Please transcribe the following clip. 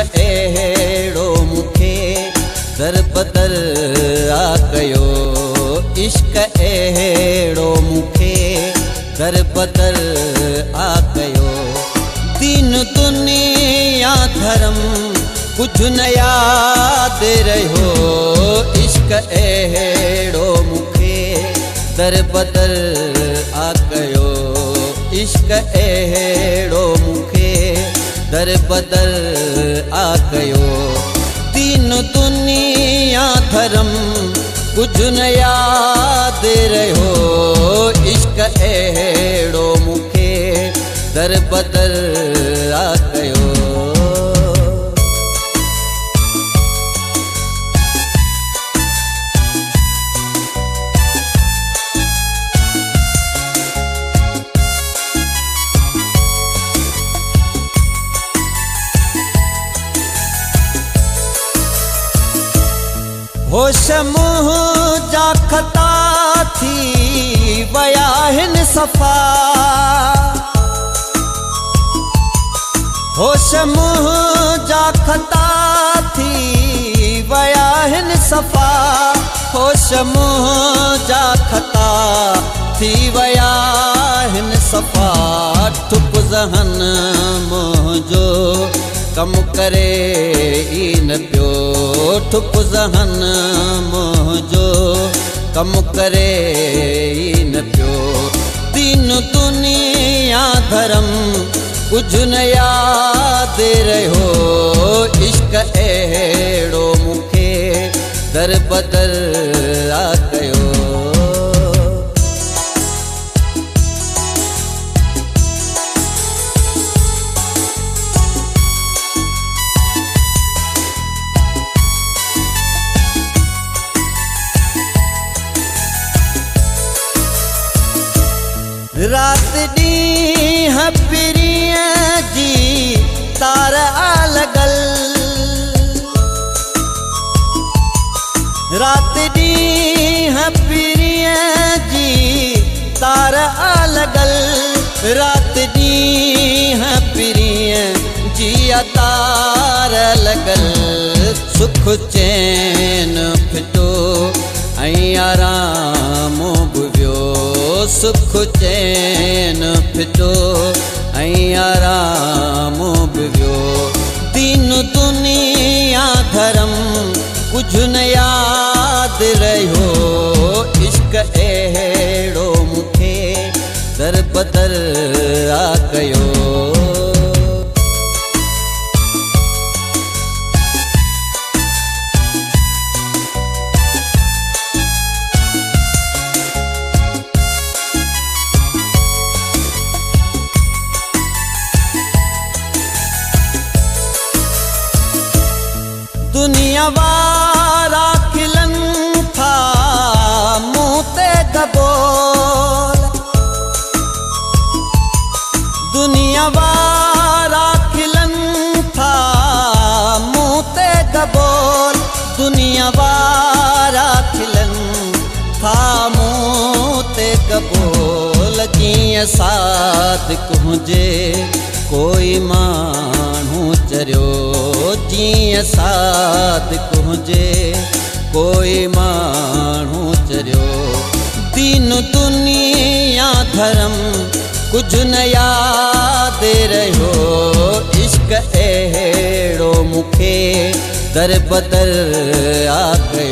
अहिड़ो मूंखे दर बदर आ कयो। इश्क अहिड़ो मूंखे दर बदर आ कयो। दीन दुनिया धर्म कुझु न यादि रहियो। इश्क अहिड़ो मूंखे दर बदर आ कयो। इश्क अहिड़ो मूंखे दर बदर आ कयो। दीन दुनिया धर्म कुझु न यादि रहियो। इश्क अहिड़ो मूंखे दर बदर आ कयो। होश मुंहिंजा खता थी विया आहिनि सफ़ा। होश मुंहिंजा खता थी विया आहिनि सफ़ा। होश मुंहिंजा खता थी विया आहिनि सफ़ा। ठुक ज़हन मुंहिंजो कम करे ई न पियो। ठुक ज़हन मुंहिंजो कम करे ई न पियो। दीन दुनिया धर्म कुझु न यादि रहियो। इश्क अहिड़ो मूंखे दर बदर आ कयो। रात ॾींहं पिरीअ जी तार आ लॻल। रात ॾींहं पिरीअ जी तार आ लॻल। रात ॾींहं पिरीअ जी तार लॻल। सुख चैन फिटो ऐं आराम बि वियो। सुख चैन फिटो ऐं आराम बि वियो। दीन दुनिया धर्म कुझु न यादि रहियो। इश्क अहिड़ो मूंखे दर बदर आ कयो। दुनिया वारा खिलनि था मुंह ते कबोल। दुनिया वारा खिलनि था मुंह ते कबोल। दुनिया वारा खिलनि था मुंह ते कबोल। जीअं सादिक हुजे कोई माण्हू चरियो। जीअं सादिक हुजे कोई माण्हू चरियो। दीन दुनिया धर्म कुझु न यादि रहियो। इश्क अहिड़ो मूंखे दर बदर आ कयो।